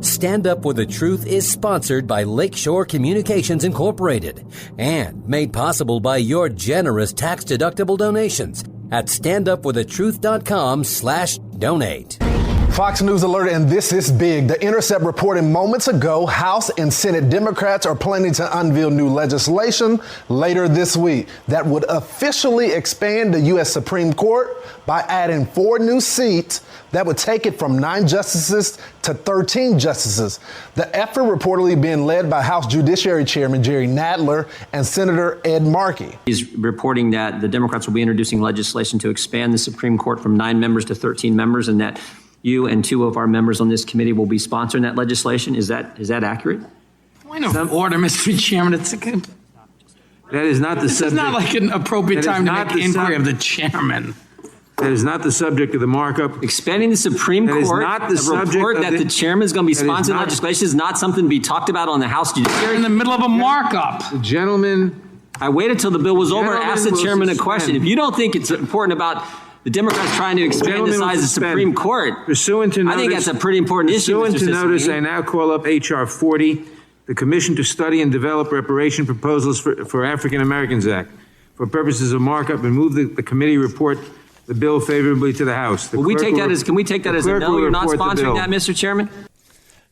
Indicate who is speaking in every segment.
Speaker 1: Stand Up for the Truth is sponsored by Lakeshore Communications Incorporated and made possible by your generous tax-deductible donations at standupforthetruth.com/donate.
Speaker 2: Fox News alert, and this is big. The Intercept reported moments ago House and Senate Democrats are planning to unveil new legislation later this week that would officially expand the U.S. Supreme Court by adding 4 new seats that would take it from 9 justices to 13 justices. The effort reportedly being led by House Judiciary Chairman Jerry Nadler and Senator Ed Markey.
Speaker 3: He's reporting that the Democrats will be introducing legislation to expand the Supreme Court from 9 members to 13 members, and that you and 2 of our members on this committee will be sponsoring that legislation. Is that accurate?
Speaker 4: Point of order, Mr. Chairman. That
Speaker 5: is not the subject.
Speaker 4: It's not like an appropriate time to make inquiry of the chairman.
Speaker 5: That is not the subject of the markup.
Speaker 3: Expanding the Supreme Court,
Speaker 5: is not the
Speaker 3: report that the chairman is going to be sponsoring legislation is not something to be talked about on the House Judiciary.
Speaker 4: You're in the middle of a markup.
Speaker 5: The gentleman.
Speaker 3: I waited till the bill was over and asked the chairman a question. If you don't think it's important about the Democrats trying to expand the size of the Supreme Court,
Speaker 5: pursuant to notice,
Speaker 3: I think that's a pretty important issue.
Speaker 5: Pursuant to notice, I now call up H.R. 40, the Commission to Study and Develop Reparation Proposals for African Americans Act, for purposes of markup, and move the committee report the bill favorably to the House.
Speaker 3: Can we take that as a no? You're not sponsoring that, Mr. Chairman?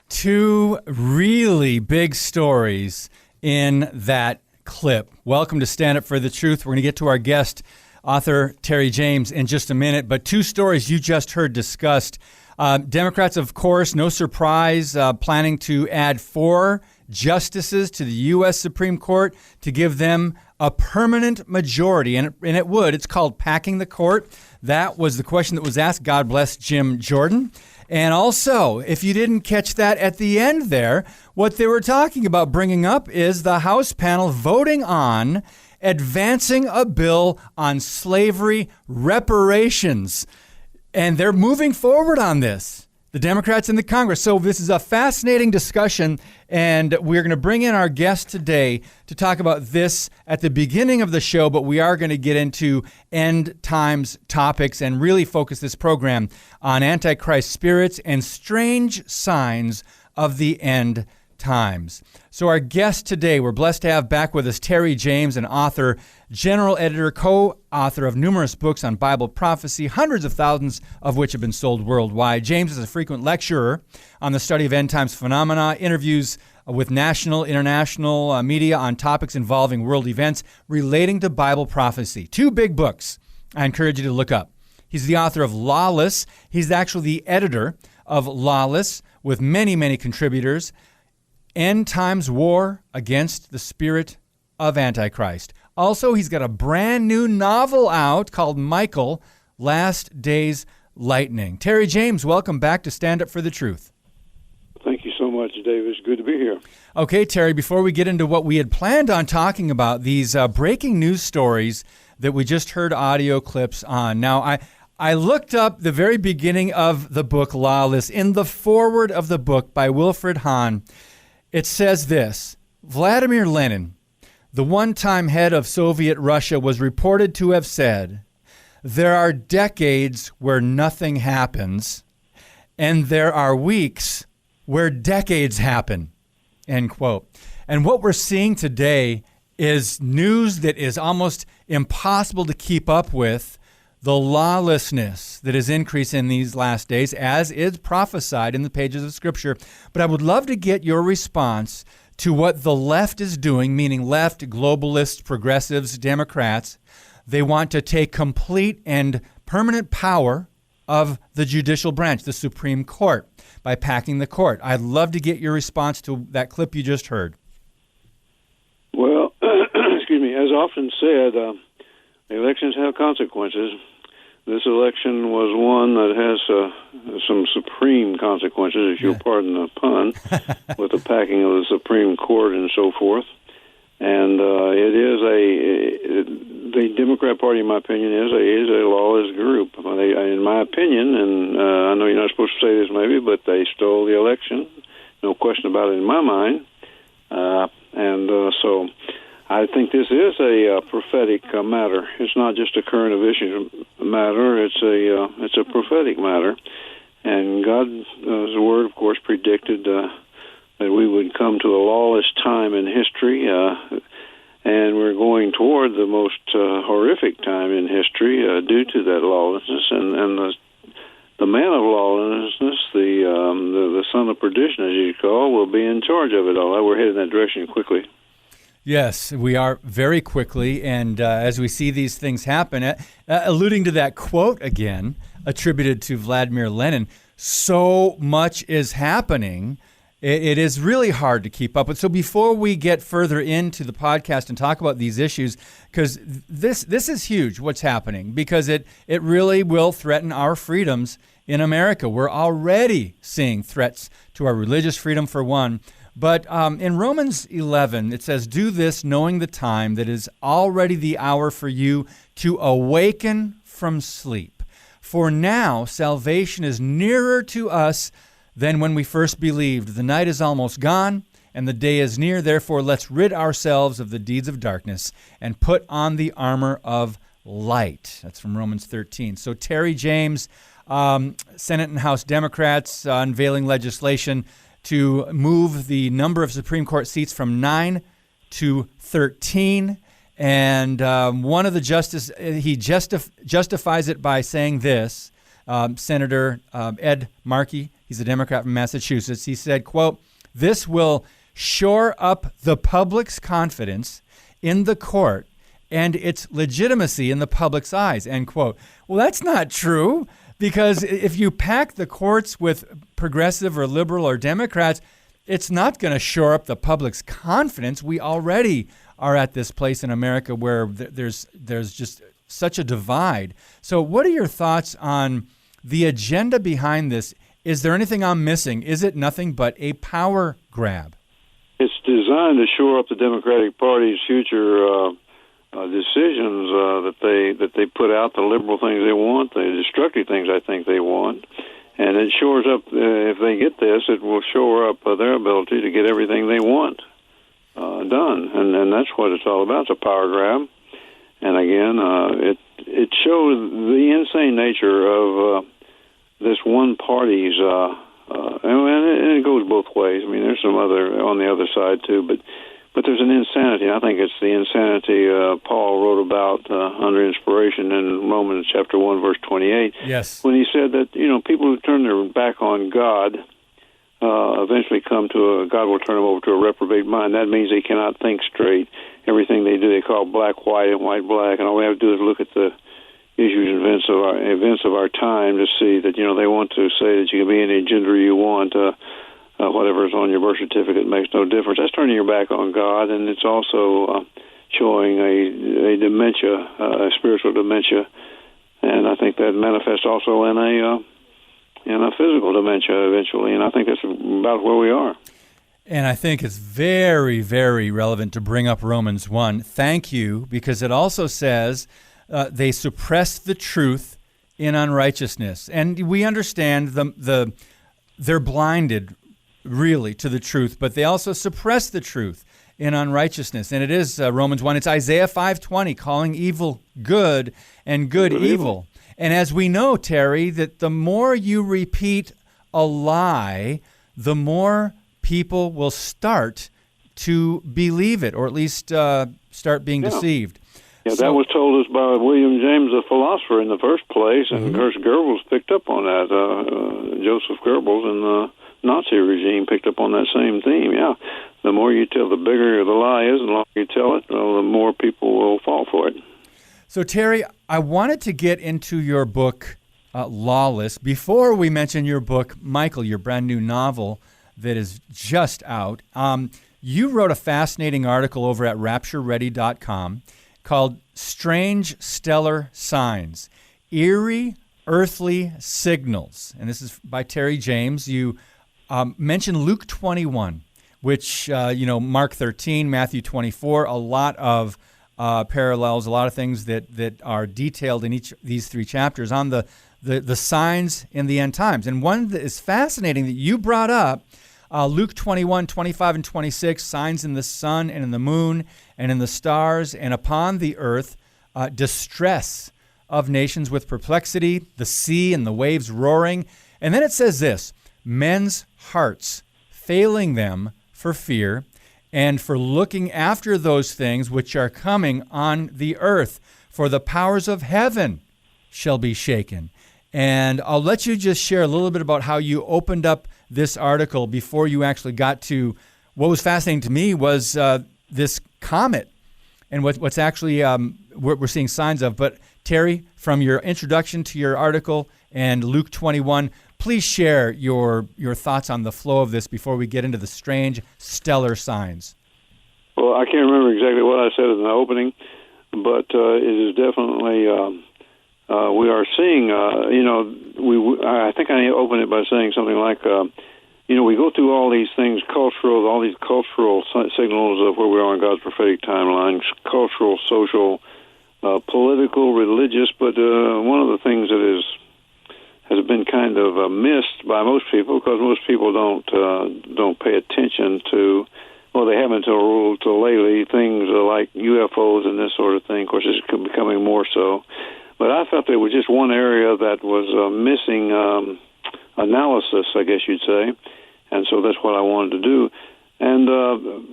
Speaker 6: 2 really big stories in that clip. Welcome to Stand Up for the Truth. We're going to get to our guest, author Terry James, in just a minute. But 2 stories you just heard discussed. Democrats, of course, no surprise, planning to add 4 justices to the U.S. Supreme Court to give them a permanent majority. And it would. It's called packing the court. That was the question that was asked. God bless Jim Jordan. And also, if you didn't catch that at the end there, what they were talking about bringing up is the House panel voting on advancing a bill on slavery reparations. And they're moving forward on this, the Democrats in the Congress. So this is a fascinating discussion, and we're going to bring in our guest today to talk about this at the beginning of the show, but we are going to get into end times topics and really focus this program on Antichrist spirits and strange signs of the end times. So our guest today, we're blessed to have back with us Terry James, an author, general editor, co-author of numerous books on Bible prophecy, hundreds of thousands of which have been sold worldwide. James is a frequent lecturer on the study of end times phenomena, interviews with national, international media on topics involving world events relating to Bible prophecy. 2 big books I encourage you to look up. He's the author of Lawless. He's actually the editor of Lawless, with many, many contributors. End Times War Against the Spirit of Antichrist. Also, he's got a brand new novel out called Michael, Last Days Lightning. Terry James, welcome back to Stand Up for the Truth.
Speaker 7: Thank you so much, David. It's good to be here.
Speaker 6: Okay, Terry, before we get into what we had planned on talking about, these breaking news stories that we just heard audio clips on. Now, I looked up the very beginning of the book Lawless. In the foreword of the book by Wilfred Hahn, it says this: Vladimir Lenin, the one-time head of Soviet Russia, was reported to have said, "There are decades where nothing happens, and there are weeks where decades happen," end quote. And what we're seeing today is news that is almost impossible to keep up with. The lawlessness that is increasing in these last days, as is prophesied in the pages of Scripture. But I would love to get your response to what the left is doing, meaning left, globalists, progressives, Democrats. They want to take complete and permanent power of the judicial branch, the Supreme Court, by packing the court. I'd love to get your response to that clip you just heard.
Speaker 7: Well, excuse me, as often said, elections have consequences. This election was one that has some supreme consequences, if you'll pardon the pun, with the packing of the Supreme Court and so forth. And it is the Democrat Party, in my opinion, is a lawless group. In my opinion, and I know you're not supposed to say this maybe, but they stole the election. No question about it in my mind. So I think this is a prophetic matter. It's not just a current of issues matter. It's a prophetic matter, And God's word, of course, predicted that we would come to a lawless time in history, and we're going toward the most horrific time in history due to that lawlessness. And the man of lawlessness, the son of perdition, as you call, will be in charge of it all. We're headed in that direction quickly.
Speaker 6: Yes, we are very quickly, and as we see these things happen, alluding to that quote again, attributed to Vladimir Lenin, so much is happening, it is really hard to keep up with. So before we get further into the podcast and talk about these issues, because this is huge, what's happening, because it really will threaten our freedoms in America. We're already seeing threats to our religious freedom, for one. But in Romans 11, it says, "Do this, knowing the time, that is already the hour for you to awaken from sleep. For now salvation is nearer to us than when we first believed. The night is almost gone, and the day is near. Therefore, let's rid ourselves of the deeds of darkness and put on the armor of light." That's from Romans 13. So Terry James, Senate and House Democrats unveiling legislation to move the number of Supreme Court seats from 9 to 13. And one of the justices, he justifies it by saying this, Senator Ed Markey, he's a Democrat from Massachusetts. He said, quote, "This will shore up the public's confidence in the court and its legitimacy in the public's eyes," end quote. Well, that's not true, because if you pack the courts with progressive or liberal or Democrats, it's not going to shore up the public's confidence. We already are at this place in America where there's just such a divide. So what are your thoughts on the agenda behind this? Is there anything I'm missing? Is it nothing but a power grab?
Speaker 7: It's designed to shore up the Democratic Party's future decisions that they put out, the liberal things they want, the destructive things I think they want. And it shores up, if they get this, it will shore up their ability to get everything they want done. And that's what it's all about. It's a power grab. And again, it shows the insane nature of this one party's, and it goes both ways. I mean, there's some other on the other side too, but there's an insanity. I think it's the insanity Paul wrote about under inspiration in Romans chapter 1, verse 28.
Speaker 6: Yes.
Speaker 7: When he said that, people who turn their back on God eventually God will turn them over to a reprobate mind. That means they cannot think straight. Everything they do, they call black white and white black, and all we have to do is look at the issues and events of our time to see that, they want to say that you can be any gender you want, whatever's on your birth certificate makes no difference. That's turning your back on God, and it's also showing a dementia, a spiritual dementia, and I think that manifests also in a physical dementia eventually, and I think that's about where we are.
Speaker 6: And I think it's very, very relevant to bring up Romans 1. Thank you, because it also says they suppress the truth in unrighteousness. And we understand they're blinded, really, to the truth, but they also suppress the truth in unrighteousness. And it is Romans 1. It's Isaiah 5:20, calling evil good and good evil. And as we know, Terry, that the more you repeat a lie, the more people will start to believe it, or at least start being deceived.
Speaker 7: Yeah, that was told us by William James, the philosopher, in the first place, and of course Goebbels picked up on that. Joseph Goebbels and the Nazi regime picked up on that same theme. Yeah, the more you tell, the bigger the lie is, and the longer you tell it, the more people will fall for it.
Speaker 6: So, Terry, I wanted to get into your book, Lawless, before we mention your book, Michael, your brand new novel that is just out. You wrote a fascinating article over at raptureready.com called Strange Stellar Signs, Eerie Earthly Signals. And this is by Terry James. You mentioned Luke 21, which, Mark 13, Matthew 24, a lot of parallels, a lot of things that are detailed in each of these three chapters on the signs in the end times. And one that is fascinating that you brought up, Luke 21, 25, and 26, signs in the sun and in the moon and in the stars and upon the earth, distress of nations with perplexity, the sea and the waves roaring. And then it says this, men's hearts failing them for fear and for looking after those things which are coming on the earth, for the powers of heaven shall be shaken. And I'll let you just share a little bit about how you opened up this article before you actually got to what was fascinating to me was this comet and what's actually we're seeing signs of. But Terry, from your introduction to your article and Luke 21, please share your thoughts on the flow of this before we get into the strange stellar signs. Well,
Speaker 7: I can't remember exactly what I said in the opening, but it is definitely we are seeing. I think I opened it by saying something like, we go through all these things, all these cultural signals of where we are in God's prophetic timeline, cultural, social, political, religious. But one of the things that has been kind of missed by most people, because most people don't pay attention to. Well, they haven't until lately, things like UFOs and this sort of thing. Of course, it's becoming more so. But I felt there was just one area that was missing analysis, I guess you'd say. And so that's what I wanted to do. And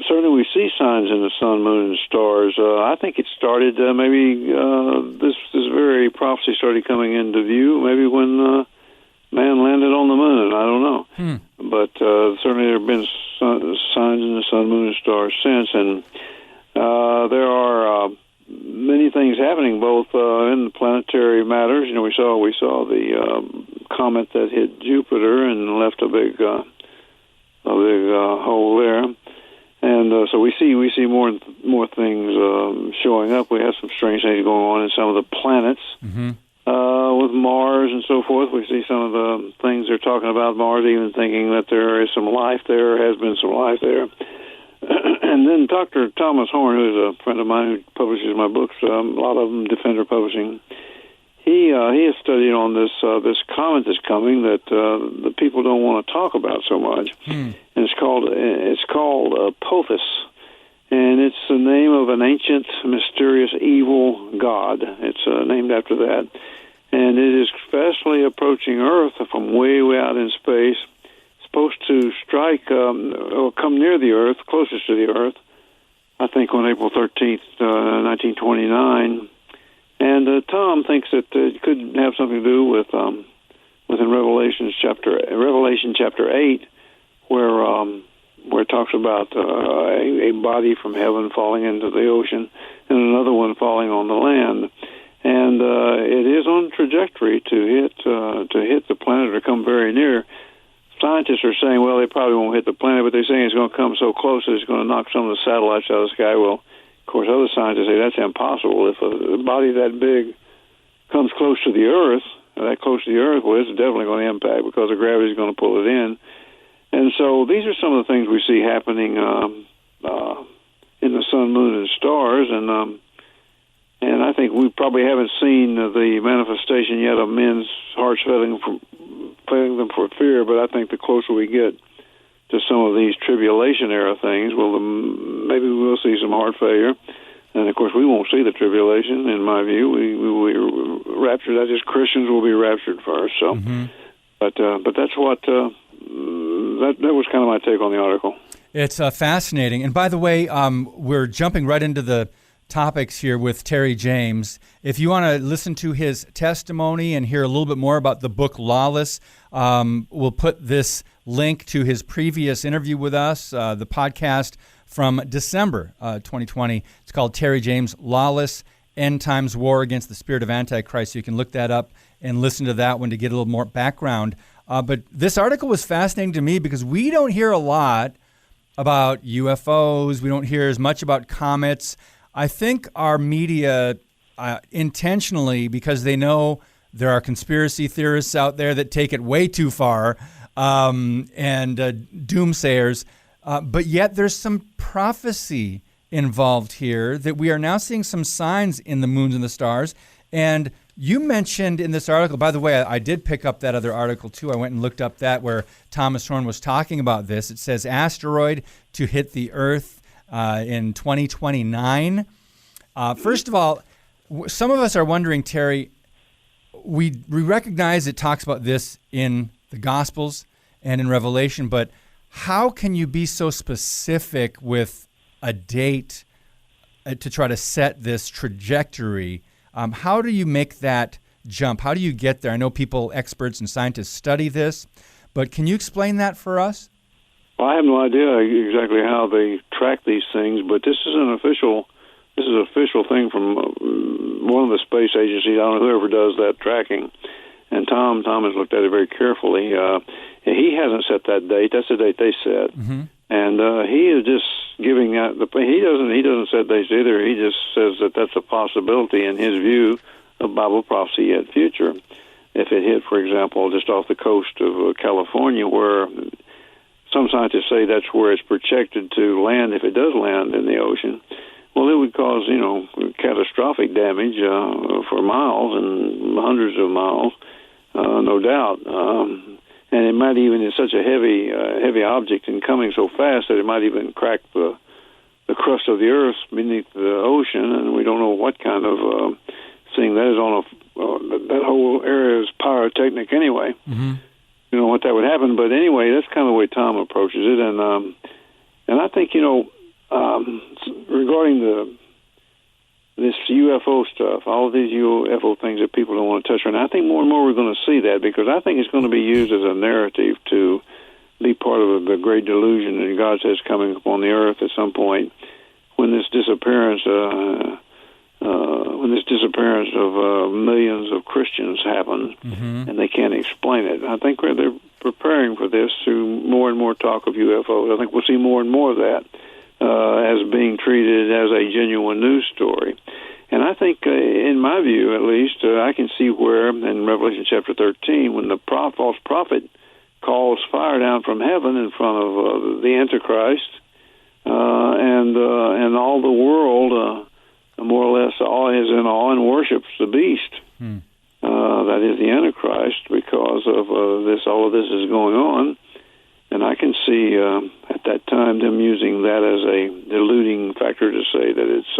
Speaker 7: certainly we see signs in the sun, moon, and stars. I think it started maybe this very prophecy started coming into view maybe when man landed on the moon. I don't know. But certainly there have been signs in the sun, moon, and stars since. And there are many things happening, both in the planetary matters. We saw the comet that hit Jupiter and left a big hole there, and so we see more things showing up. We have some strange things going on in some of the planets with Mars and so forth. We see some of the things they're talking about Mars, even thinking that there is some life there, has been some life there. And then Dr. Thomas Horn, who's a friend of mine who publishes my books, a lot of them Defender Publishing, he has studied on this comet that's coming that the people don't want to talk about so much. And it's called Apophis, and it's the name of an ancient, mysterious, evil god. It's named after that, and it is fastly approaching Earth from way out in space. Supposed to strike or come near the Earth, closest to the Earth, I think on April 13th, 1929. And Tom thinks that it could have something to do with in Revelation chapter 8, where it talks about a body from heaven falling into the ocean and another one falling on the land. And it is on trajectory to hit the planet or come very near. Scientists are saying, well, they probably won't hit the planet, but they're saying it's going to come so close that it's going to knock some of the satellites out of the sky. Well, of course, other scientists say that's impossible. If a body that big comes close to the Earth, well, it's definitely going to impact because the gravity is going to pull it in. And so these are some of the things we see happening in the sun, moon, and stars. And I think we probably haven't seen the manifestation yet of men's hearts failing them for fear, but I think the closer we get to some of these tribulation-era things, well, maybe we'll see some heart failure. And, of course, we won't see the tribulation, in my view. We will be raptured. That is, Christians will be raptured first. So, but that's what that was kind of my take on the article. It's fascinating. And, by the way, we're jumping right into the topics here with Terry James. If you want to listen to his testimony and hear a little bit more about the book Lawless, we'll put this link to his previous interview with us, the podcast from December 2020. It's called Terry James, Lawless, End Times War Against the Spirit of Antichrist. So you can look that up and listen to that one to get a little more background. But this article was fascinating to me because we don't hear a lot about UFOs. We don't hear as much about comets. I think our media intentionally, because they know there are conspiracy theorists out there that take it way too far, and doomsayers, but yet there's some prophecy involved here that we are now seeing some signs in the moons and the stars. And you mentioned in this article, by the way, I did pick up that other article too. I went and looked up that where Thomas Horn was talking about this. It says asteroid to hit the Earth in 2029. First of all, some of us are wondering, Terry, we recognize it talks about this in
Speaker 6: the Gospels and in Revelation, but how can you be so specific with a date to try to set this trajectory? How do you make that jump? How do you get there? I know people, experts and scientists study this, but can you explain that for us?
Speaker 7: Well, I have no idea exactly how they track these things, but this is an official thing from one of the space agencies. I don't know whoever does that tracking. And Tom has looked at it very carefully. He hasn't set that date. That's the date they set. Mm-hmm. And he is just giving out he doesn't set dates either. He just says that that's a possibility in his view of Bible prophecy yet future. If it hit, for example, just off the coast of California, where some scientists say that's where it's projected to land, if it does land in the ocean, well, it would cause, catastrophic damage for miles and hundreds of miles, no doubt. And it might even, it's such a heavy object and coming so fast that it might even crack the crust of the earth beneath the ocean, and we don't know what kind of thing that is on that whole area is pyrotechnic anyway. Mm-hmm. You know what that would happen, but anyway, that's kind of the way Tom approaches it, and I think regarding this UFO stuff, all of these UFO things that people don't want to touch on, I think more and more we're going to see that, because I think it's going to be used as a narrative to be part of the great delusion that God says coming upon the earth at some point when this disappearance of millions of Christians happen, mm-hmm. and they can't explain it. I think they're preparing for this through more and more talk of UFOs. I think we'll see more and more of that as being treated as a genuine news story. And I think, in my view at least, I can see where in Revelation chapter 13, when the false prophet calls fire down from heaven in front of the Antichrist, and all the world more or less is in awe and worships the beast. That is the Antichrist, because of all of this is going on. And I can see at that time them using that as a diluting factor to say that it's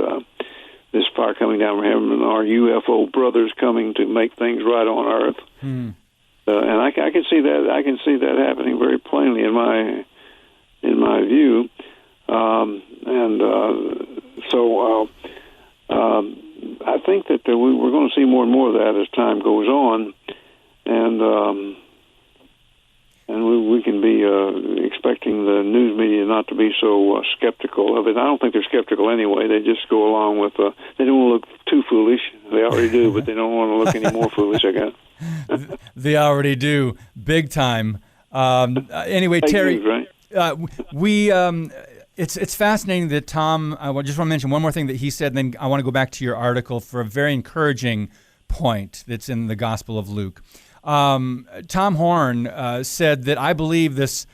Speaker 7: this fire coming down from heaven and our UFO brothers coming to make things right on earth. And I can see that. I can see that happening very plainly in my view. So I think that we're going to see more and more of that as time goes on, and we can be expecting the news media not to be so skeptical of it. I don't think they're skeptical anyway. They just go along with. They don't want to look too foolish. They already do, but they don't want to look any more foolish, I guess.
Speaker 6: They already do, big time. Anyway, Terry,
Speaker 7: news, right?
Speaker 6: It's fascinating that Tom. I just want to mention one more thing that he said, and then I want to go back to your article for a very encouraging point that's in the Gospel of Luke. Tom Horn said that I believe this.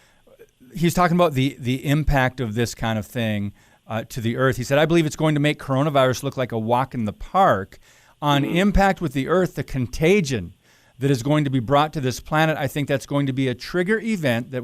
Speaker 6: He's talking about the impact of this kind of thing to the earth. He said, I believe it's going to make coronavirus look like a walk in the park. On impact with the earth, the contagion that is going to be brought to this planet, I think that's going to be a trigger event that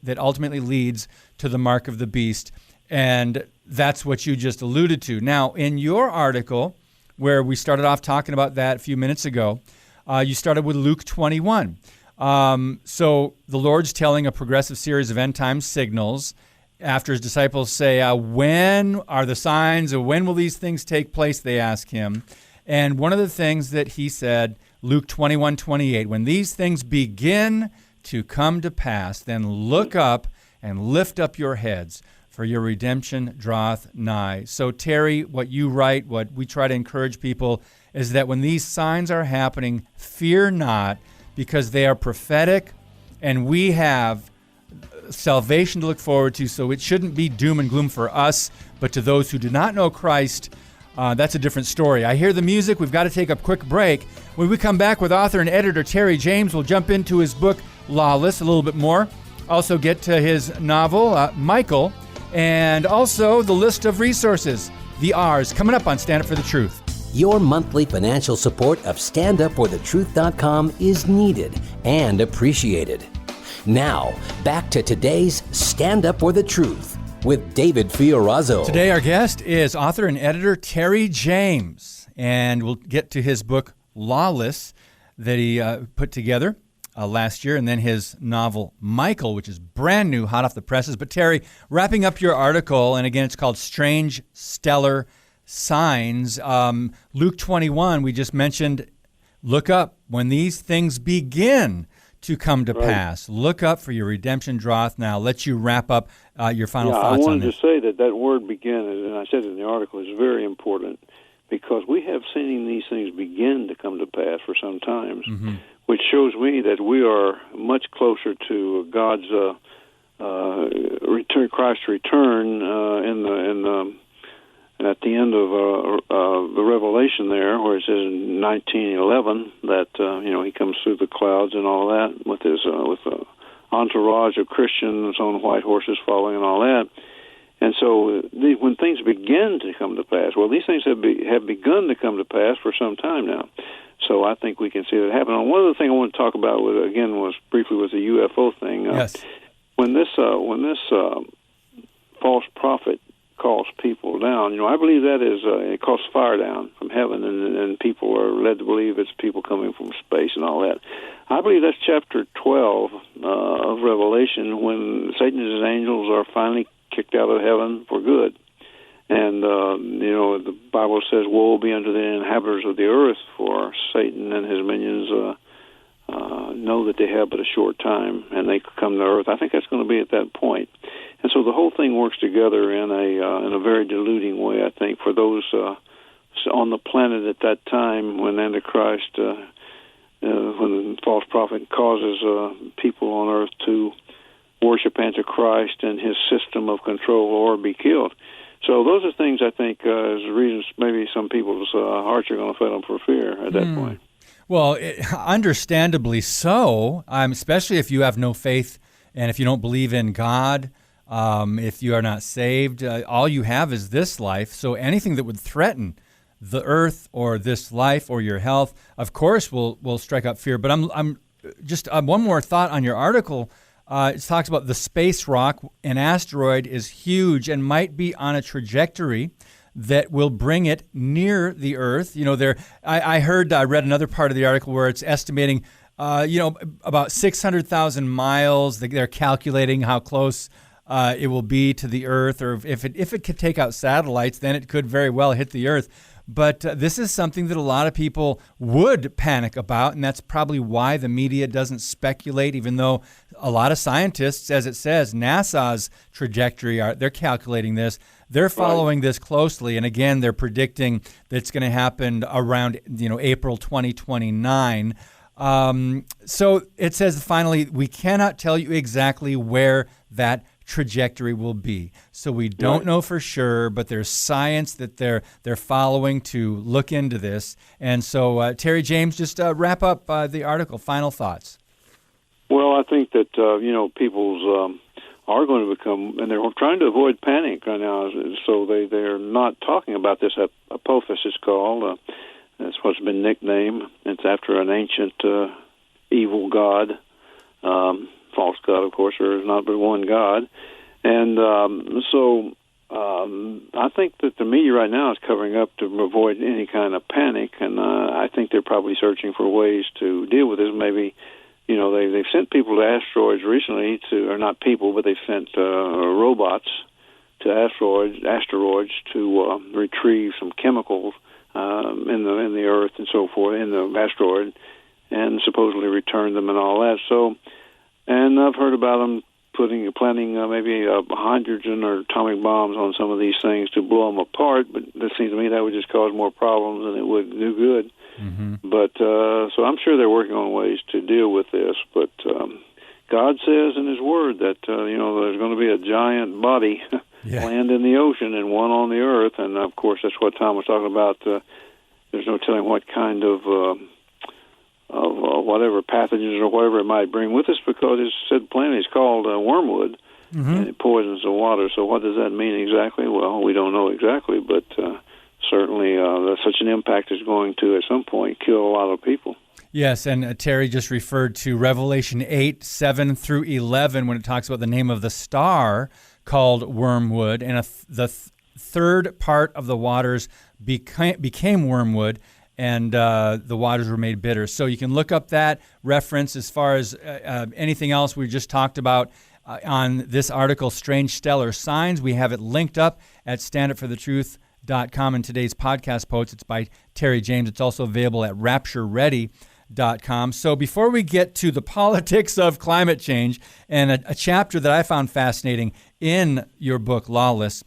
Speaker 6: that ultimately leads to the mark of the beast. And that's what you just alluded to. Now, in your article, where we started off talking about that a few minutes ago, you started with Luke 21. So the Lord's telling a progressive series of end-time signals after his disciples say, when are the signs, or when will these things take place, they ask him. And one of the things that he said, Luke 21:28, when these things begin to come to pass, then look up and lift up your heads, for your redemption draweth nigh. So, Terry, what you write, what we try to encourage people, is that when these signs are happening, fear not, because they are prophetic, and we have salvation to look forward to, so it shouldn't be doom and gloom for us, but to those who do not know Christ, that's a different story. I hear the music. We've got to take a quick break. When we come back with author and editor Terry James, we'll jump into his book, Lawless, a little bit more. Also get to his novel, Michael, and also the list of resources, the R's, coming up on Stand Up for the Truth.
Speaker 1: Your monthly financial support of StandUpForTheTruth.com is needed and appreciated. Now, back to today's Stand Up for the Truth with David Fiorazo.
Speaker 6: Today our guest is author and editor Terry James, and we'll get to his book, Lawless, that he put together. last year, and then his novel Michael, which is brand new, hot off the presses. But Terry, wrapping up your article, and again, it's called Strange Stellar Signs. Luke 21, we just mentioned, look up when these things begin to come to pass. Look up, for your redemption draweth now. Let you wrap up your final thoughts on this.
Speaker 7: I wanted to say that word begin, and I said it in the article, is very important, because we have seen these things begin to come to pass for some time, which shows me that we are much closer to God's return, Christ's return at the end of the Revelation there, where it says in 19:11 that he comes through the clouds and all that with his with a entourage of Christians on white horses following and all that. And so when things begin to come to pass, well, these things have begun to come to pass for some time now. So I think we can see that happen. And one other thing I want to talk about was briefly the UFO thing.
Speaker 6: Yes.
Speaker 7: When this false prophet calls people down, I believe that is it calls fire down from heaven, and people are led to believe it's people coming from space and all that. I believe that's chapter 12 of Revelation, when Satan and his angels are finally kicked out of heaven for good. And, the Bible says, woe be unto the inhabitants of the earth, for Satan and his minions know that they have but a short time, and they come to earth. I think that's going to be at that point. And so the whole thing works together in a very deluding way, I think, for those on the planet at that time when Antichrist, when the false prophet causes people on earth to worship Antichrist and his system of control or be killed. So those are things, I think, as reasons maybe some people's hearts are going to fail them for fear at that point.
Speaker 6: Well, understandably so, especially if you have no faith and if you don't believe in God, if you are not saved. All you have is this life, so anything that would threaten the earth or this life or your health, of course, will strike up fear. But I'm just one more thought on your article. It talks about the space rock. An asteroid is huge and might be on a trajectory that will bring it near the Earth. I read another part of the article where it's estimating, about 600,000 miles. They're calculating how close it will be to the Earth, or if it could take out satellites, then it could very well hit the Earth. But this is something that a lot of people would panic about, and that's probably why the media doesn't speculate, even though a lot of scientists, as it says, NASA's trajectory, they're calculating this. They're following this closely, and again, they're predicting that it's going to happen around April 2029. So it says, finally, we cannot tell you exactly where that trajectory will be. So we don't know for sure, but there's science that they're following to look into this. And so, Terry James, just wrap up the article. Final thoughts. Well, I think that, people's are going to become, and they're trying to avoid panic right now, so they're not talking about this. Apophis is called. That's what's been nicknamed. It's after an ancient evil god, false god, of course. There is not but one God. And so I think that the media right now is covering up to avoid any kind of panic, and I think they're probably searching for ways to deal with this. Maybe, they've sent people to asteroids recently or not people, but they've sent robots to asteroids to retrieve some chemicals in the Earth and so forth, in the asteroid, and supposedly return them and all that. So, and I've heard about them planning maybe hydrogen or atomic bombs on some of these things to blow them apart, but it seems to me that would just cause more problems than it would do good. Mm-hmm. But so I'm sure they're working on ways to deal with this. But God says in His Word that there's going to be a giant body land in the ocean and one on the earth, and of course that's what Tom was talking about. There's no telling what kind of whatever pathogens or whatever it might bring with us, because it's said plainly it's called wormwood, and it poisons the water. So what does that mean exactly? Well, we don't know exactly, but certainly such an impact is going to, at some point, kill a lot of people. Yes, and Terry just referred to Revelation 8, 7 through 11, when it talks about the name of the star called wormwood, and the third part of the waters became wormwood, and the waters were made bitter. So you can look up that reference as far as anything else we just talked about on this article, Strange Stellar Signs. We have it linked up at standupforthetruth.com in today's podcast post. It's by Terry James. It's also available at raptureready.com. So before we get to the politics of climate change and a chapter that I found fascinating in your book, Lawless,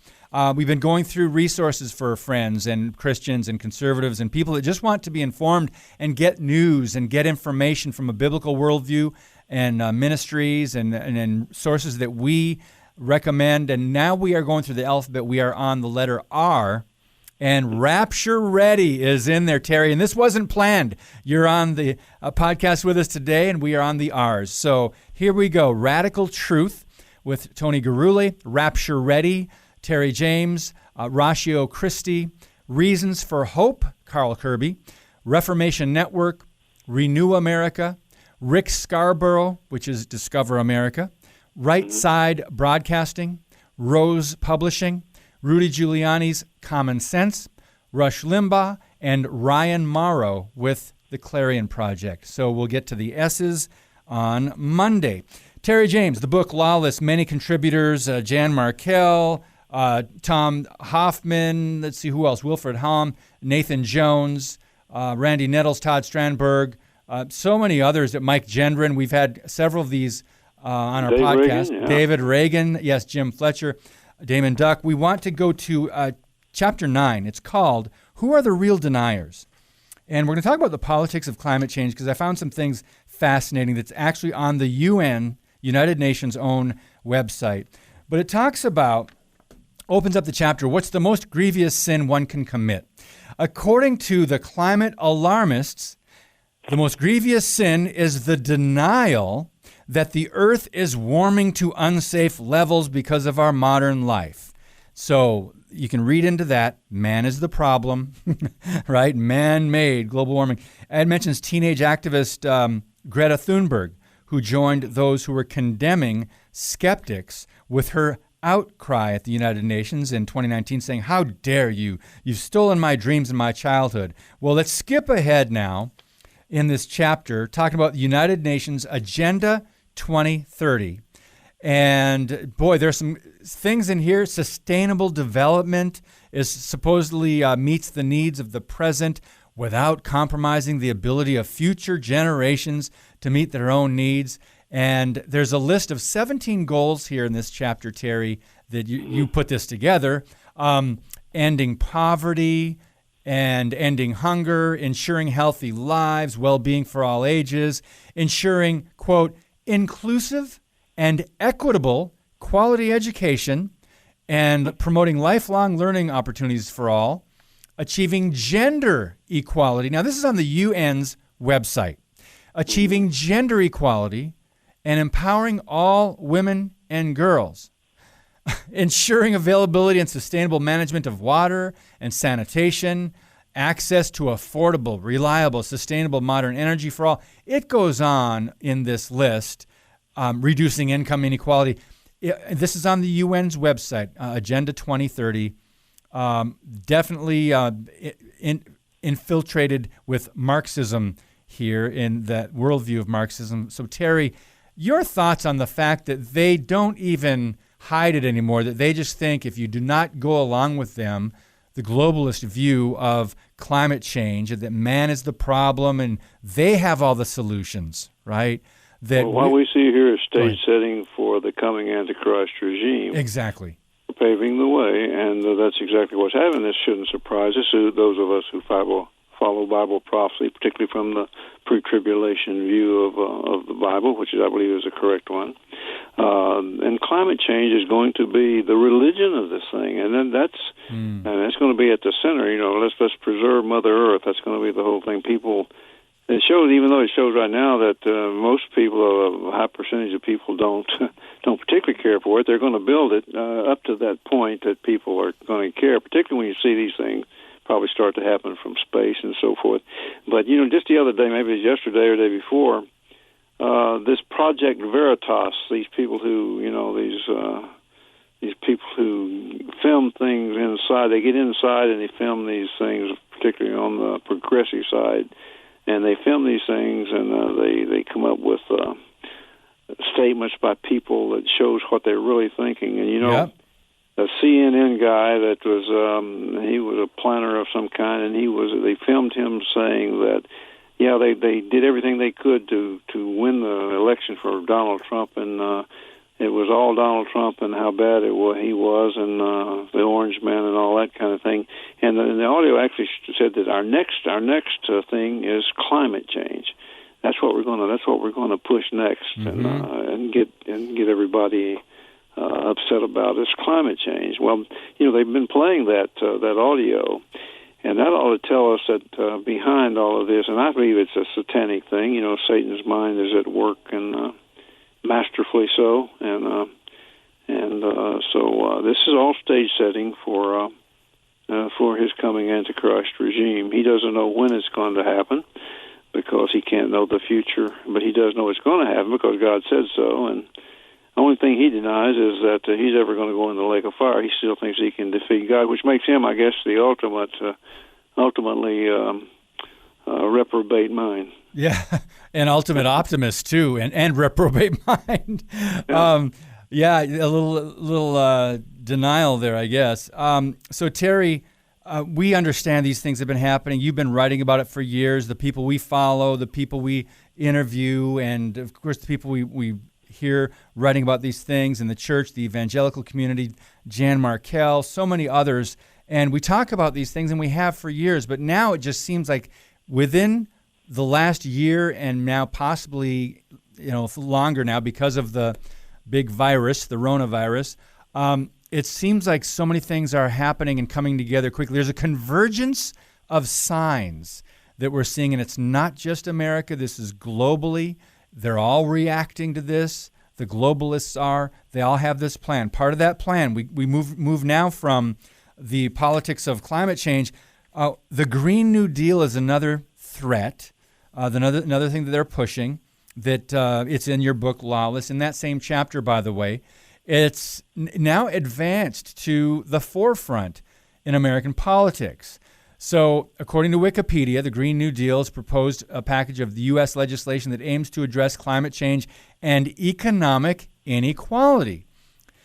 Speaker 6: we've been going through resources for friends and Christians and conservatives and people that just want to be informed and get news and get information from a biblical worldview and ministries and sources that we recommend. And now we are going through the alphabet. We are on the letter R, and Rapture Ready is in there, Terry. And this wasn't planned. You're on the podcast with us today, and we are on the R's. So here we go. Radical Truth with Tony Garuli, Rapture Ready, Terry James, Ratio Christie, Reasons for Hope, Carl Kirby, Reformation Network, Renew America, Rick Scarborough, which is Discover America, Right Side Broadcasting, Rose Publishing, Rudy Giuliani's Common Sense, Rush Limbaugh, and Ryan Morrow with the Clarion Project. So we'll get to the S's on Monday. Terry James, the book Lawless, many contributors, Jan Markell, Tom Hoffman, let's see who else, Wilfred Halm, Nathan Jones, Randy Nettles, Todd Strandberg, so many others, Mike Gendron. We've had several of these on our podcast.
Speaker 7: Reagan, yeah.
Speaker 6: David Reagan, yes, Jim Fletcher, Damon Duck. We want to go to Chapter 9. It's called Who Are the Real Deniers? And we're going to talk about the politics of climate change because I found some things fascinating that's actually on the UN, United Nations' own website. But it talks about, opens up the chapter, what's the most grievous sin one can commit? According to the climate alarmists, the most grievous sin is the denial that the earth is warming to unsafe levels because of our modern life. So you can read into that. Man is the problem, right? Man-made global warming. Ed mentions teenage activist Greta Thunberg, who joined those who were condemning skeptics with her outcry at the United Nations in 2019 saying, "How dare you? You've stolen my dreams and my childhood." Well, let's skip ahead now in this chapter, talking about the United Nations Agenda 2030. And boy, there's some things in here. Sustainable development is supposedly meets the needs of the present without compromising the ability of future generations to meet their own needs. And there's a list of 17 goals here in this chapter, Terry, that you put this together. Ending poverty and ending hunger, ensuring healthy lives, well-being for all ages, ensuring, quote, inclusive and equitable quality education, and promoting lifelong learning opportunities for all, achieving gender equality. Now, this is on the UN's website. Achieving gender equality and empowering all women and girls. Ensuring availability and sustainable management of water and sanitation, access to affordable, reliable, sustainable modern energy for all. It goes on in this list, reducing income inequality. This is on the UN's website, Agenda 2030. Definitely infiltrated with Marxism here in that worldview of Marxism. So, Terry, your thoughts on the fact that they don't even hide it anymore, that they just think if you do not go along with them, the globalist view of climate change, that man is the problem and they have all the solutions, right? That
Speaker 7: what we see here is stage setting for the coming Antichrist regime.
Speaker 6: Exactly.
Speaker 7: Paving the way, and that's exactly what's happening. This shouldn't surprise us, those of us who follow Bible prophecy, particularly from the pre-tribulation view of the Bible, which I believe is a correct one. And climate change is going to be the religion of this thing, and then that's going to be at the center. You know, let's preserve Mother Earth. That's going to be the whole thing. People, it shows, even though it shows right now that most people, a high percentage of people don't particularly care for it. They're going to build it up to that point that people are going to care, particularly when you see these things probably start to happen from space and so forth. But, you know, just the other day, maybe it was yesterday or the day before, this Project Veritas, these people who, you know, these people who film things inside, they get inside and they film these things, particularly on the progressive side, and they film these things, and they come up with statements by people that shows what they're really thinking. And
Speaker 6: Yep.
Speaker 7: a CNN guy that was he was a planner of some kind, and they filmed him saying that they did everything they could to win the election for Donald Trump, and it was all Donald Trump and how bad he was, and the Orange Man and all that kind of thing. And the audio actually said that our next thing is climate change. That's what we're gonna push next, and get everybody upset about is climate change. Well, they've been playing that audio, and that ought to tell us that behind all of this, and I believe it's a satanic thing. Satan's mind is at work, and masterfully so, and so this is all stage setting for his coming Antichrist regime. He doesn't know when it's going to happen, because he can't know the future, but he does know it's going to happen because God said so. And the only thing he denies is that he's ever going to go in the lake of fire. He still thinks he can defeat God, which makes him, I guess, the ultimately reprobate mind.
Speaker 6: Yeah, an ultimate optimist too, and reprobate mind. A little denial there, I guess. So Terry, we understand these things have been happening. You've been writing about it for years. The people we follow, the people we interview, and of course the people we hear writing about these things in the church, the evangelical community, Jan Markell, so many others. And we talk about these things, and we have for years. But now it just seems like within the last year, and now possibly longer now because of the big virus, the coronavirus, it seems like so many things are happening and coming together quickly. There's a convergence of signs that we're seeing, and it's not just America. This is globally. They're all reacting to this. The globalists are. They all have this plan. Part of that plan, we move now from the politics of climate change. The Green New Deal is another threat, another thing that they're pushing, that it's in your book, Lawless. In that same chapter, by the way, it's now advanced to the forefront in American politics. So, according to Wikipedia, the Green New Deal has proposed a package of the U.S. legislation that aims to address climate change and economic inequality.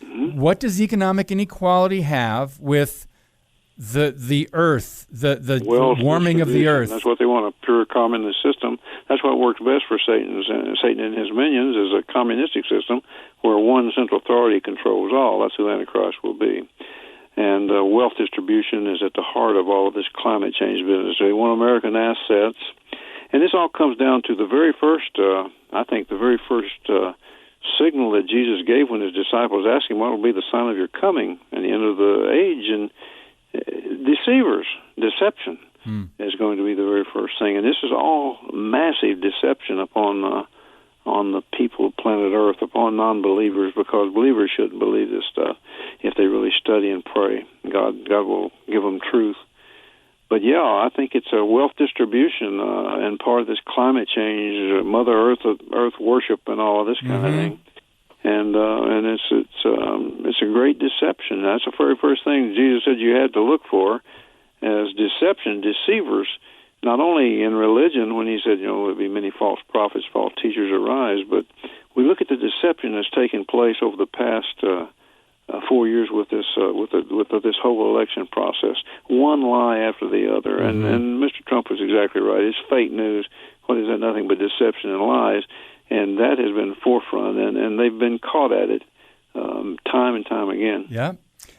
Speaker 6: Mm-hmm. What does economic inequality have with the earth, the warming of the earth?
Speaker 7: That's what they want, a pure communist system. That's what works best for Satan and his minions, is a communistic system where one central authority controls all. That's who Antichrist will be. And wealth distribution is at the heart of all of this climate change business. They want American assets. And this all comes down to the very first signal that Jesus gave when his disciples asked him, what will be the sign of your coming and the end of the age? And deception is going to be the very first thing. And this is all massive deception upon on the people of planet Earth, upon non-believers, because believers shouldn't believe this stuff if they really study and pray. God will give them truth. But yeah, I think it's a wealth distribution and part of this climate change, Mother Earth worship, and all of this kind of thing. And it's a great deception. That's the very first thing Jesus said you had to look for, as deception, deceivers. Not only in religion, when he said, there'll be many false prophets, false teachers arise, but we look at the deception that's taken place over the past 4 years with this whole election process, one lie after the other. And Mr. Trump was exactly right. It's fake news. What is that? Nothing but deception and lies. And that has been forefront, and they've been caught at it time and time again.
Speaker 6: Yeah.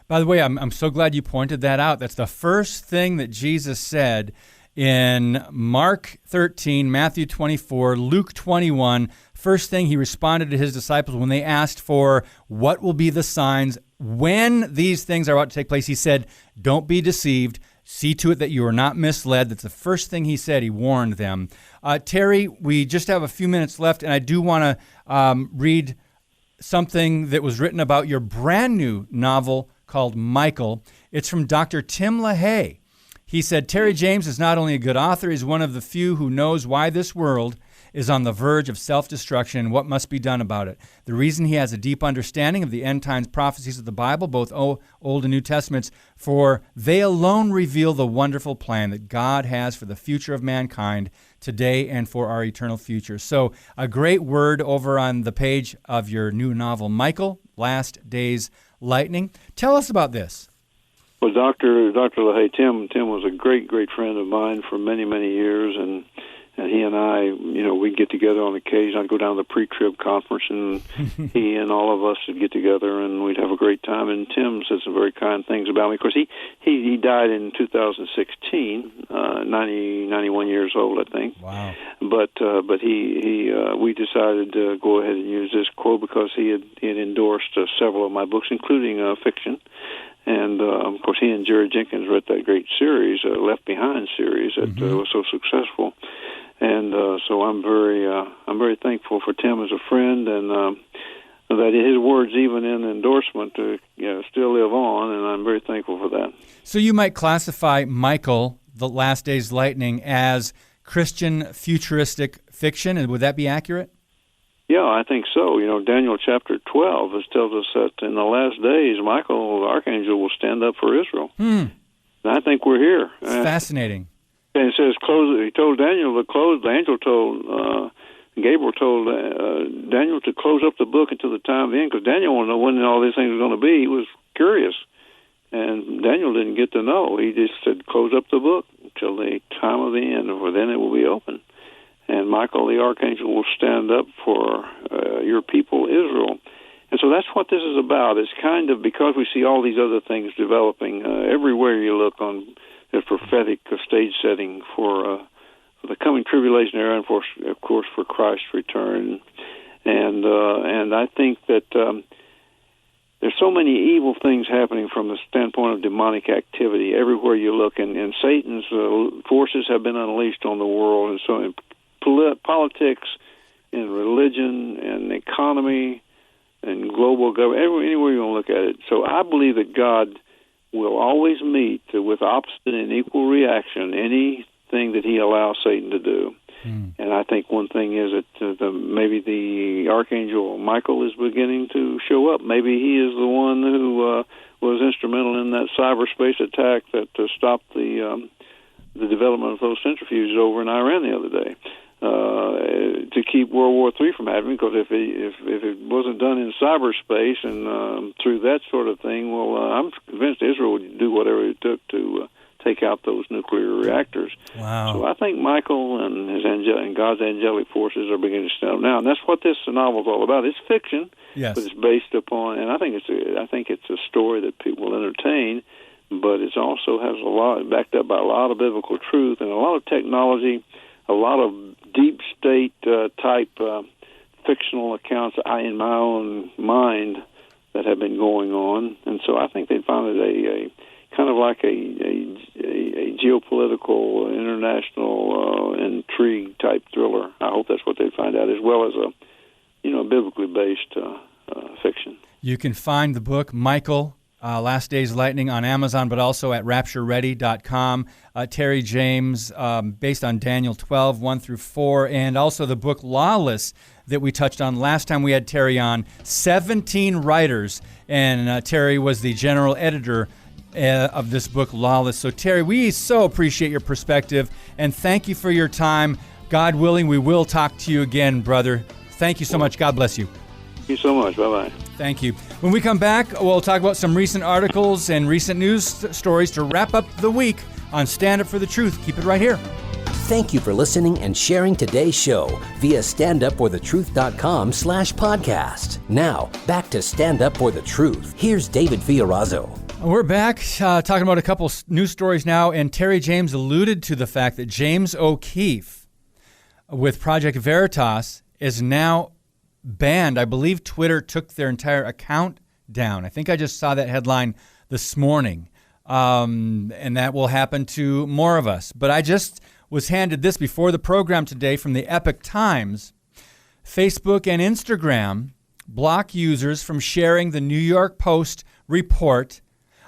Speaker 6: By the way, I'm so glad you pointed that out. That's the first thing that Jesus said in Mark 13, Matthew 24, Luke 21. First thing he responded to his disciples when they asked for what will be the signs when these things are about to take place. He said, don't be deceived. See to it that you are not misled. That's the first thing he said. He warned them. Terry, we just have a few minutes left, and I do want to read something that was written about your brand new novel called Michael. It's from Dr. Tim LaHaye. He said, Terry James is not only a good author, he's one of the few who knows why this world is on the verge of self-destruction and what must be done about it. The reason he has a deep understanding of the end times prophecies of the Bible, both Old and New Testaments, for they alone reveal the wonderful plan that God has for the future of mankind today and for our eternal future. So a great word over on the page of your new novel, Michael, Last Days Lightning. Tell us about this.
Speaker 7: Well, Dr. LaHaye, Tim was a great friend of mine for many, many years, and he and I, we'd get together on occasion. I'd go down to the pre-trib conference, and he and all of us would get together, and we'd have a great time. And Tim said some very kind things about me. Of course, he died in 2016, 91 years old, I think.
Speaker 6: Wow.
Speaker 7: But we decided to go ahead and use this quote because he had endorsed several of my books, including fiction. And, of course, he and Jerry Jenkins wrote that great series, Left Behind series, that was so successful. And so I'm very thankful for Tim as a friend, and that his words, even in endorsement, still live on, and I'm very thankful for that. So
Speaker 6: you might classify Michael, The Last Days Lightning, as Christian futuristic fiction, and would that be accurate?
Speaker 7: Yeah, I think so. Daniel chapter 12 tells us that in the last days, Michael, the archangel, will stand up for Israel. And I think we're here.
Speaker 6: It's fascinating.
Speaker 7: And it says, he told Daniel to close, the angel told, Gabriel told Daniel to close up the book until the time of the end, because Daniel wanted to know when all these things were going to be. He was curious. And Daniel didn't get to know. He just said, close up the book until the time of the end, for then it will be open. And Michael, the archangel, will stand up for your people, Israel. And so that's what this is about. It's kind of, because we see all these other things developing everywhere you look on the prophetic stage setting for the coming tribulation era, and of course for Christ's return. And I think that there's so many evil things happening from the standpoint of demonic activity everywhere you look, and Satan's forces have been unleashed on the world, and so in politics, in religion, and economy, and global government, anywhere you want to look at it. So I believe that God will always meet with opposite and equal reaction anything that he allows Satan to do. And I think one thing is that maybe the archangel Michael is beginning to show up. Maybe he is the one who was instrumental in that cyberspace attack that stopped the development of those centrifuges over in Iran the other day, to keep World War III from happening. Because if it wasn't done in cyberspace and through that sort of thing, well, I'm convinced Israel would do whatever it took to take out those nuclear reactors.
Speaker 6: Wow.
Speaker 7: So I think Michael and God's angelic forces are beginning to stand up now, and that's what this novel is all about. It's fiction,
Speaker 6: yes,
Speaker 7: but it's based upon, and I think it's a story that people will entertain, but it also has a lot backed up by a lot of biblical truth and a lot of technology, a lot of deep state type fictional accounts in my own mind that have been going on, and so I think they found it a kind of like a geopolitical, international intrigue type thriller. I hope that's what they find out, as well as a biblically based fiction.
Speaker 6: You can find the book Michael, Last Days Lightning, on Amazon, but also at raptureready.com. Terry James, based on Daniel 12, 1-4, and also the book Lawless that we touched on last time we had Terry on. 17 writers, and Terry was the general editor of this book, Lawless. So, Terry, we so appreciate your perspective, and thank you for your time. God willing, we will talk to you again, brother. Thank you so much. God bless you.
Speaker 7: Thank you so much. Bye-bye.
Speaker 6: Thank you. When we come back, we'll talk about some recent articles and recent news stories to wrap up the week on Stand Up for the Truth. Keep it right here.
Speaker 1: Thank you for listening and sharing today's show via standupforthetruth.com/podcast. Now, back to Stand Up for the Truth. Here's David Fiorazo.
Speaker 6: We're back talking about a couple news stories now, and Terry James alluded to the fact that James O'Keefe with Project Veritas is now banned. I believe Twitter took their entire account down. I think I just saw that headline this morning, and that will happen to more of us. But I just was handed this before the program today from the Epoch Times. Facebook and Instagram block users from sharing the New York Post report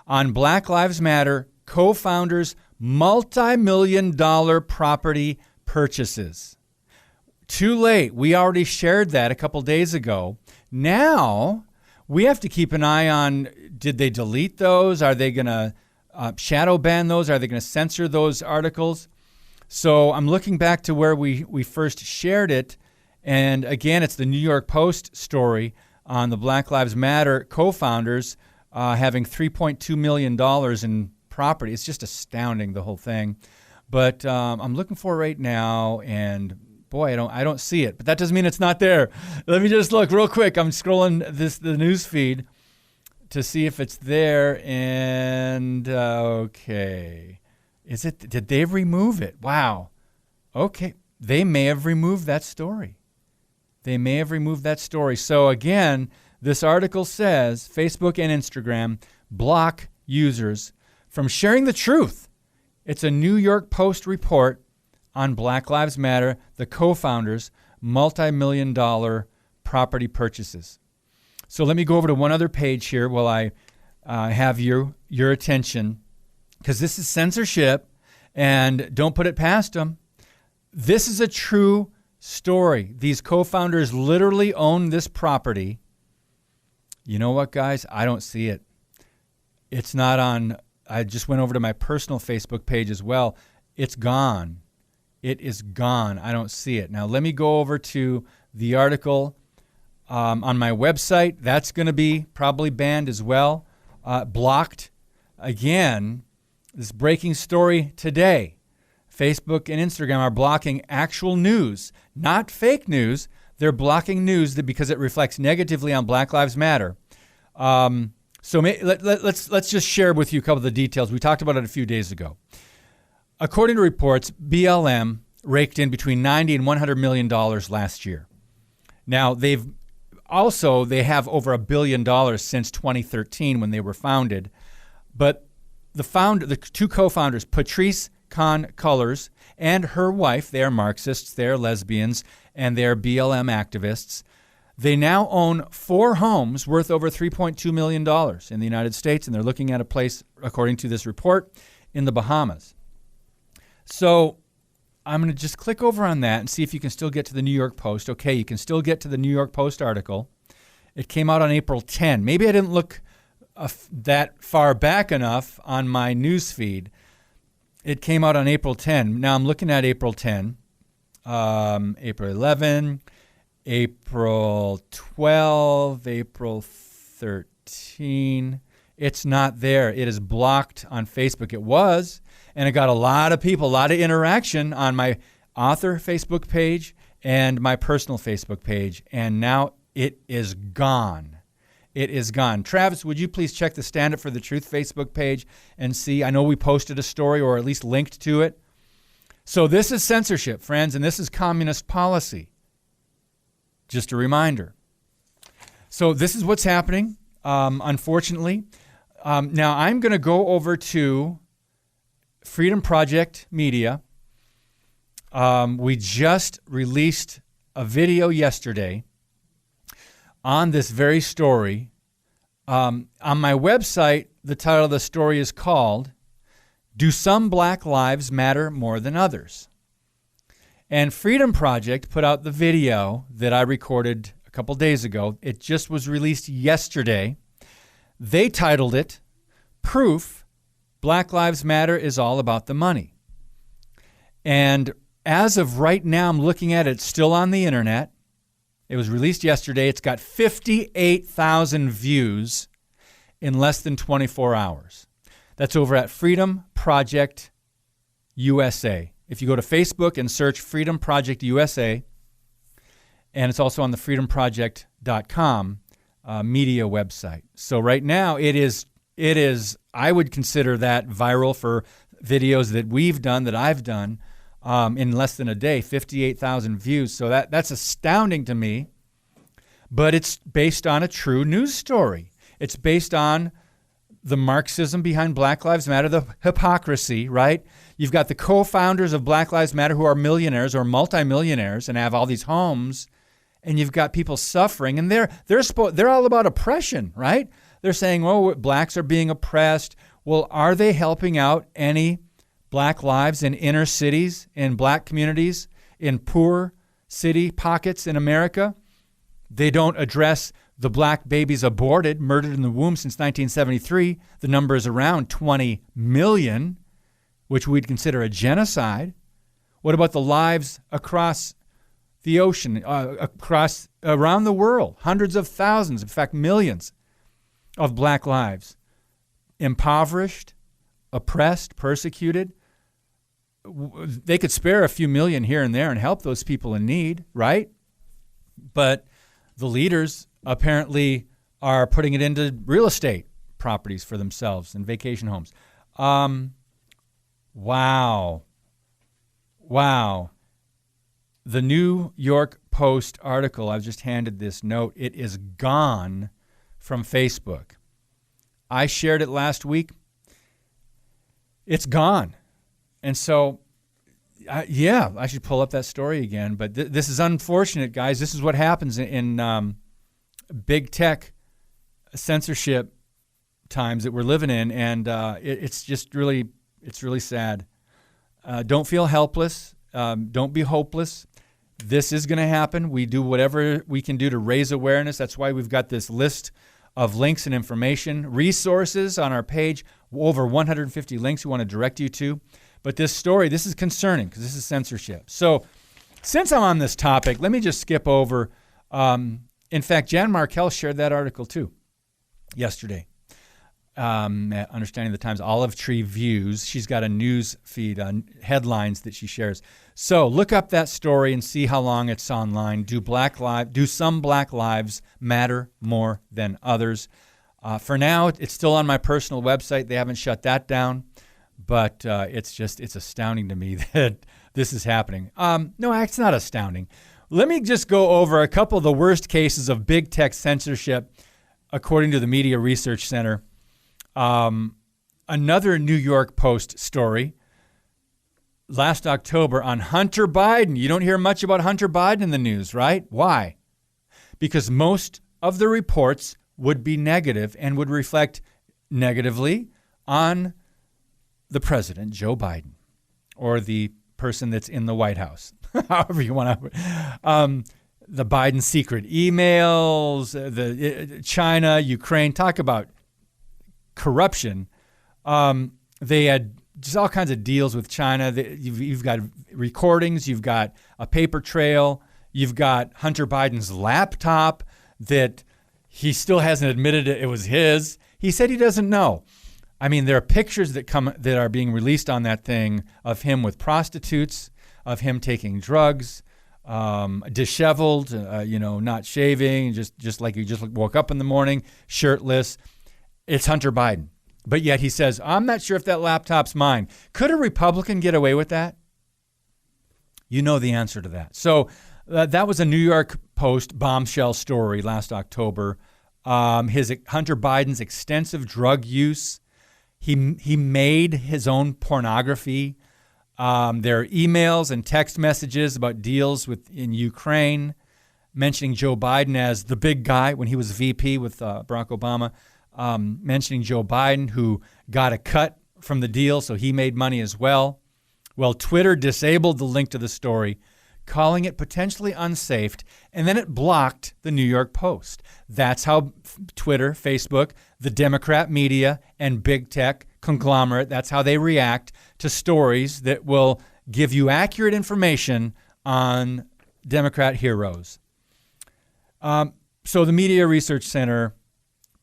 Speaker 6: on Black Lives Matter co-founders' multi-million-dollar property purchases. Too late. We already shared that a couple days ago. Now we have to keep an eye on, did they delete those? Are they going to shadow ban those? Are they going to censor those articles? So I'm looking back to where we first shared it. And again, it's the New York Post story on the Black Lives Matter co-founders having $3.2 million in property. It's just astounding, the whole thing. But I'm looking for it right now, and boy, I don't see it. But that doesn't mean it's not there. Let me just look real quick. I'm scrolling the news feed to see if it's there. And okay, is it? Did they remove it? Wow. Okay, they may have removed that story. So again, this article says Facebook and Instagram block users from sharing the truth. It's a New York Post report on Black Lives Matter, the co-founders' multi-million-dollar property purchases. So let me go over to one other page here while I have your attention, because this is censorship, and don't put it past them. This is a true story. These co-founders literally own this property. You know what, guys? I don't see it. It's not on. I just went over to my personal Facebook page as well. It's gone. It is gone. I don't see it. Now, let me go over to the article on my website. That's going to be probably banned as well. Blocked. Again, this breaking story today. Facebook and Instagram are blocking actual news, not fake news. They're blocking news because it reflects negatively on Black Lives Matter. So let's just share with you a couple of the details. We talked about it a few days ago. According to reports, BLM raked in between $90 and $100 million last year. Now, they have over $1 billion since 2013 when they were founded. But the two co-founders, Patrice Kahn-Cullors and her wife, they are Marxists, they are lesbians, and they are BLM activists. They now own 4 homes worth over $3.2 million in the United States, and they're looking at a place, according to this report, in the Bahamas. So I'm going to just click over on that and see if you can still get to the New York Post. Okay, you can still get to the New York Post article. It came out on April 10. Maybe I didn't look that far back enough on my news feed. It came out on April 10. Now I'm looking at April 10, April 11, April 12, April 13. It's not there. It is blocked on Facebook. It was, and it got a lot of people, a lot of interaction on my author Facebook page and my personal Facebook page, and now it is gone. It is gone. Travis, would you please check the Stand Up for the Truth Facebook page and see? I know we posted a story or at least linked to it. So this is censorship, friends, and this is communist policy. Just a reminder. So this is what's happening, unfortunately. Now I'm going to go over to Freedom Project Media. We just released a video yesterday on this very story. On my website, the title of the story is called, "Do Some Black Lives Matter More Than Others?" And Freedom Project put out the video that I recorded a couple days ago. It just was released yesterday. They titled it, "Proof Black Lives Matter is All About the Money." And as of right now, I'm looking at it, it's still on the internet. It was released yesterday. It's got 58,000 views in less than 24 hours. That's over at Freedom Project USA. If you go to Facebook and search Freedom Project USA, and it's also on the freedomproject.com media website. So right now it is, I would consider that viral for videos that we've done, that I've done, in less than a day, 58,000 views. So that's astounding to me. But it's based on a true news story. It's based on the Marxism behind Black Lives Matter, the hypocrisy, right? You've got the co-founders of Black Lives Matter who are millionaires or multimillionaires and have all these homes, and you've got people suffering, and they're all about oppression, right? They're saying, oh, blacks are being oppressed. Well, are they helping out any black lives in inner cities, in black communities, in poor city pockets in America. They don't address the black babies aborted, murdered in the womb since 1973. The number is around 20 million, which we'd consider a genocide. What about the lives across the ocean, around the world? Hundreds of thousands, in fact, millions of black lives. Impoverished, oppressed, persecuted. They could spare a few million here and there and help those people in need, right? But the leaders apparently are putting it into real estate properties for themselves and vacation homes. Wow. The New York Post article, I've just handed this note, it is gone from Facebook. I shared it last week. It's gone. And so, I should pull up that story again. But this is unfortunate, guys. This is what happens in big tech censorship times that we're living in. And it's just really, it's really sad. Don't feel helpless. Don't be hopeless. This is going to happen. We do whatever we can do to raise awareness. That's why we've got this list of links and information, resources on our page, over 150 links we want to direct you to. But this story, this is concerning because this is censorship. So since I'm on this topic, let me just skip over. In fact, Jan Markell shared that article too yesterday. At Understanding the Times Olive Tree Views. She's got a news feed on headlines that she shares. So look up that story and see how long it's online. Do some black lives matter more than others? For now, it's still on my personal website. They haven't shut that down, but it's astounding to me that this is happening. No, it's not astounding. Let me just go over a couple of the worst cases of big tech censorship, according to the Media Research Center. Another New York Post story last October on Hunter Biden. You don't hear much about Hunter Biden in the news, right? Why? Because most of the reports would be negative and would reflect negatively on the president, Joe Biden, or the person that's in the White House, however you want to. The Biden secret emails, the China, Ukraine, talk about corruption. They had just all kinds of deals with China. You've got recordings. You've got a paper trail. You've got Hunter Biden's laptop that he still hasn't admitted it was his. He said he doesn't know. I mean, there are pictures that are being released on that thing of him with prostitutes, of him taking drugs, disheveled, not shaving, just like he just woke up in the morning, shirtless. It's Hunter Biden. But yet he says, I'm not sure if that laptop's mine. Could a Republican get away with that? You know the answer to that. So that was a New York Post bombshell story last October. Hunter Biden's extensive drug use. He made his own pornography. There are emails and text messages about deals in Ukraine, mentioning Joe Biden as the big guy when he was VP with Barack Obama. Mentioning Joe Biden, who got a cut from the deal, so he made money as well. Well, Twitter disabled the link to the story, calling it potentially unsafe, and then it blocked the New York Post. That's how Twitter, Facebook, the Democrat media, and big tech conglomerate, that's how they react to stories that will give you accurate information on Democrat heroes. So the Media Research Center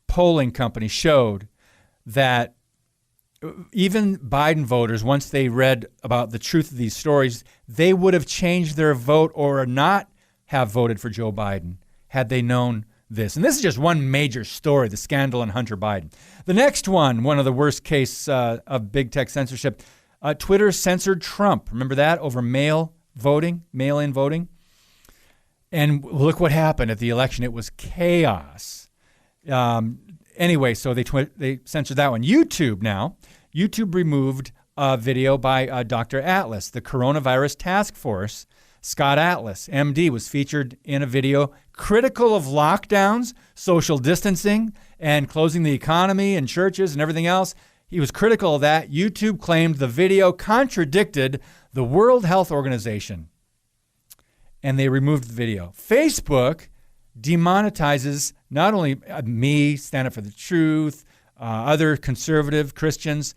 Speaker 6: polling company showed that even Biden voters, once they read about the truth of these stories, they would have changed their vote or not have voted for Joe Biden had they known this. And this is just one major story, the scandal in Hunter Biden. The next one of the worst case of big tech censorship, Twitter censored Trump. Remember that? Over mail-in voting. And look what happened at the election. It was chaos. Anyway, so they censored that one. YouTube removed a video by Dr. Atlas, the coronavirus task force. Scott Atlas, MD, was featured in a video critical of lockdowns, social distancing, and closing the economy and churches and everything else. He was critical of that. YouTube claimed the video contradicted the World Health Organization. and they removed the video. Facebook demonetizes not only me, Stand Up for the Truth, other conservative Christians.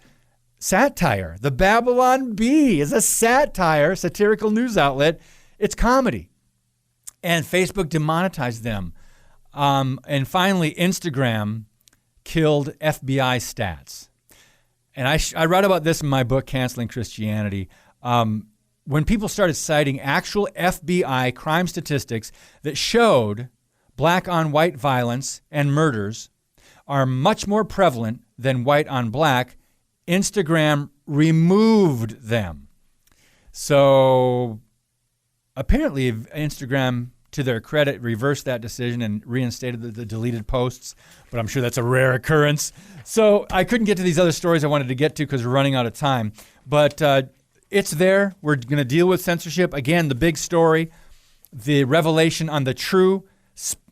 Speaker 6: Satire. The Babylon Bee is a satirical news outlet. It's comedy. And Facebook demonetized them. And finally, Instagram killed FBI stats. And I write about this in my book, Canceling Christianity. When people started citing actual FBI crime statistics that showed black-on-white violence and murders are much more prevalent than white-on-black, Instagram removed them. So apparently Instagram, to their credit, reversed that decision and reinstated the deleted posts, but I'm sure that's a rare occurrence. So I couldn't get to these other stories I wanted to get to because we're running out of time. But it's there. We're going to deal with censorship. Again, the big story, the revelation on the true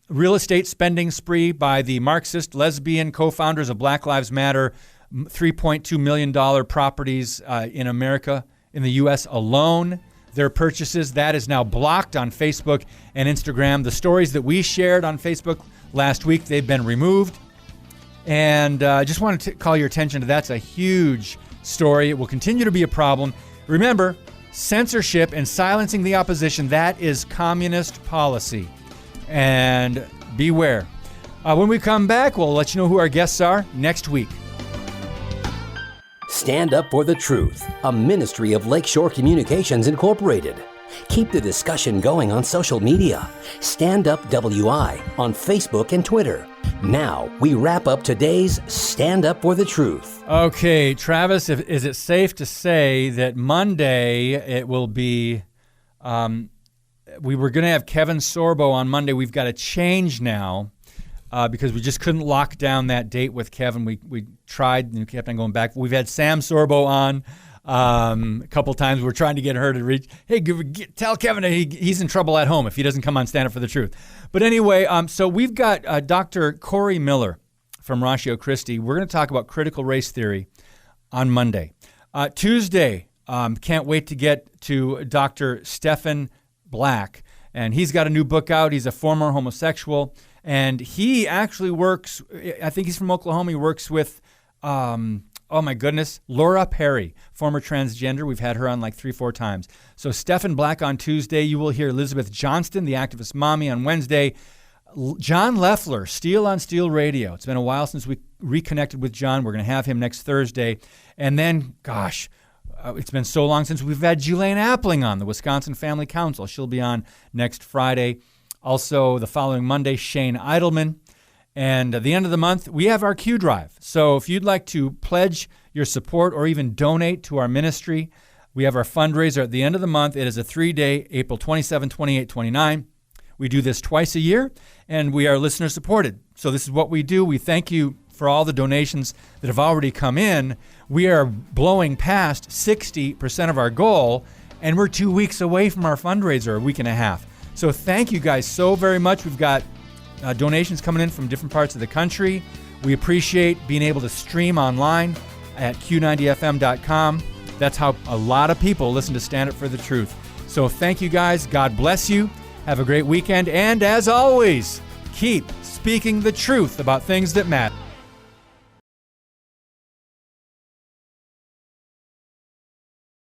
Speaker 6: real estate spending spree by the Marxist lesbian co-founders of Black Lives Matter, $3.2 million properties in America, in the U.S. alone. Their purchases, that is now blocked on Facebook and Instagram. The stories that we shared on Facebook last week, they've been removed. And I just wanted to call your attention to that's a huge story. It will continue to be a problem. Remember, censorship and silencing the opposition, that is communist policy. And beware. When we come back, we'll let you know who our guests are next week.
Speaker 1: Stand Up for the Truth, a ministry of Lakeshore Communications Incorporated. Keep the discussion going on social media. Stand Up WI on Facebook and Twitter. Now, we wrap up today's Stand Up for the Truth.
Speaker 6: Okay, Travis, is it safe to say that Monday it will be, we were going to have Kevin Sorbo on Monday. We've got to change now. Because we just couldn't lock down that date with Kevin. We tried and we kept on going back. We've had Sam Sorbo on a couple times. We're trying to get her to reach. Hey, tell Kevin he's in trouble at home if he doesn't come on Stand Up for the Truth. But anyway, so we've got Dr. Corey Miller from Ratio Christi. We're going to talk about critical race theory on Monday. Tuesday, can't wait to get to Dr. Stephen Black. And he's got a new book out. He's a former homosexual. And he actually works, I think he's from Oklahoma. He works with, oh my goodness, Laura Perry, former transgender. We've had her on like 3-4 times. So Stephen Black on Tuesday. You will hear Elizabeth Johnston, the activist mommy, on Wednesday. John Leffler, Steel on Steel Radio. It's been a while since we reconnected with John. We're going to have him next Thursday. And then, gosh, it's been so long since we've had Julaine Appling on, the Wisconsin Family Council. She'll be on next Friday. Also, the following Monday, Shane Eidelman. And at the end of the month, we have our Q Drive. So if you'd like to pledge your support or even donate to our ministry, we have our fundraiser at the end of the month. It is a 3-day, April 27, 28, 29. We do this twice a year, and we are listener-supported. So this is what we do. We thank you for all the donations that have already come in. We are blowing past 60% of our goal, and we're 2 weeks away from our fundraiser, a week and a half. So thank you guys so very much. We've got donations coming in from different parts of the country. We appreciate being able to stream online at q90fm.com. That's how a lot of people listen to Stand Up for the Truth. So thank you guys. God bless you. Have a great weekend. And as always, keep speaking the truth about things that matter.